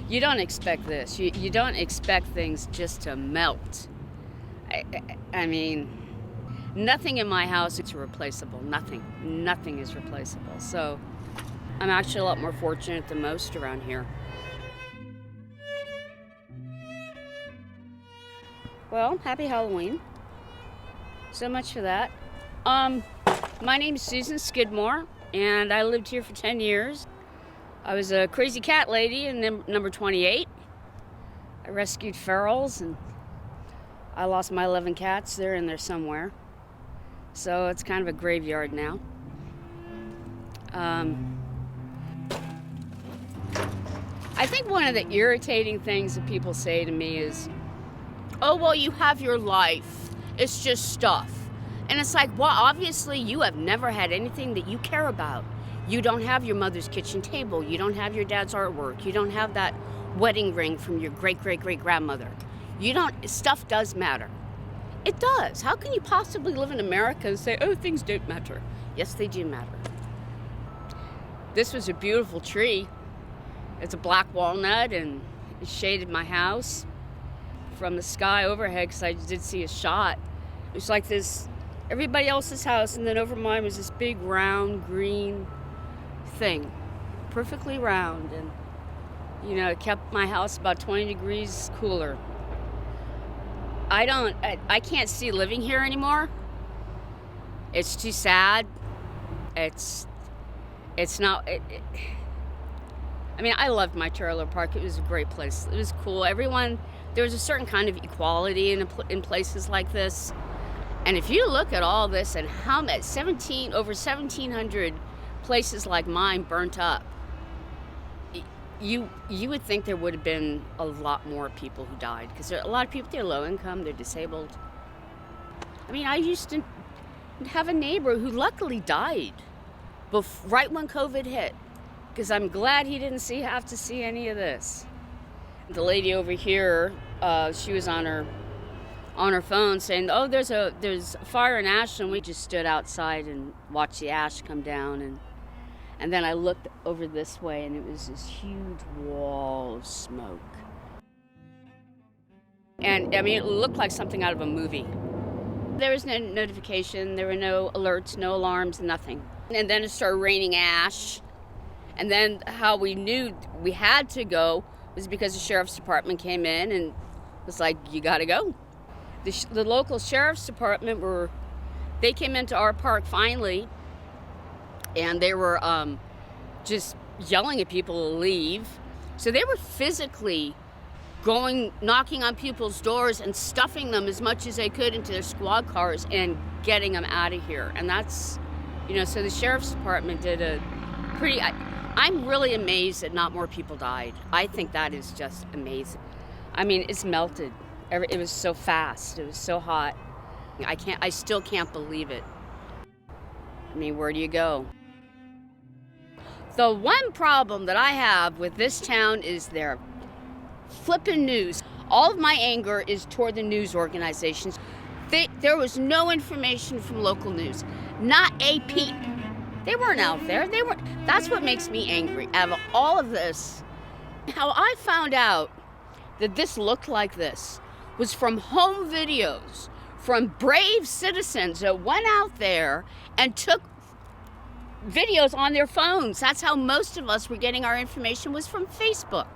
you don't expect this. You don't expect things just to melt. I mean, nothing in my house is replaceable. Nothing is replaceable. So I'm actually a lot more fortunate than most around here. Well, happy Halloween. So much for that. My name's Susan Skidmore, and I lived here for 10 years. I was a crazy cat lady in number 28. I rescued ferals, and I lost my 11 cats. They're in there somewhere. So it's kind of a graveyard now. I think one of the irritating things that people say to me is, oh, well, you have your life. It's just stuff. And it's like, well, obviously you have never had anything that you care about. You don't have your mother's kitchen table. You don't have your dad's artwork. You don't have that wedding ring from your great-great-great-grandmother. Stuff does matter. It does. How can you possibly live in America and say, oh, things don't matter? Yes, they do matter. This was a beautiful tree. It's a black walnut, and it shaded my house from the sky overhead, because I did see a shot. It was like this, everybody else's house, and then over mine was this big round green thing, perfectly round, and it kept my house about 20 degrees cooler. I can't see living here anymore. It's too sad. It's not. I mean, I loved my trailer park. It was a great place. It was cool. There was a certain kind of equality in places like this. And if you look at all this and how over 1,700 places like mine burnt up, you would think there would have been a lot more people who died, because a lot of people, they're low income, they're disabled. I mean, I used to have a neighbor who luckily died right when COVID hit, because I'm glad he didn't have to see any of this. The lady over here, she was on her phone saying, oh, there's fire and ash, and we just stood outside and watched the ash come down, and then I looked over this way, and it was this huge wall of smoke. And I mean, it looked like something out of a movie. There was no notification, there were no alerts, no alarms, nothing. And then it started raining ash. And then how we knew we had to go was because the sheriff's department came in and was like, you gotta go. The local sheriff's department they came into our park finally, and they were just yelling at people to leave. So they were physically knocking on people's doors and stuffing them as much as they could into their squad cars and getting them out of here. And that's, so the sheriff's department did a pretty, I'm really amazed that not more people died. I think that is just amazing. I mean, it's melted. It was so fast. It was so hot. I still can't believe it. I mean, where do you go? The one problem that I have with this town is their flippin' news. All of my anger is toward the news organizations. There was no information from local news. Not a peep. They weren't out there. That's what makes me angry. Out of all of this, how I found out that this looked like this was from home videos from brave citizens that went out there and took videos on their phones. That's how most of us were getting our information, was from Facebook.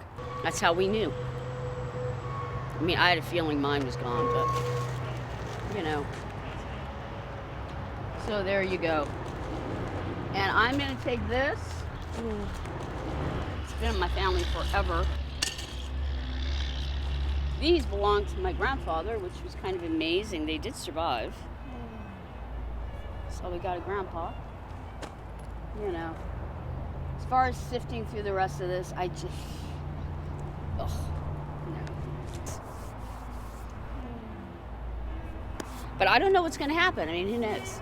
That's how we knew. I mean, I had a feeling mine was gone, but So there you go. And I'm gonna take this. It's been in my family forever. These belong to my grandfather, which was kind of amazing. They did survive. So we got a grandpa. As far as sifting through the rest of this, I just, no. But I don't know what's gonna happen. I mean, who knows?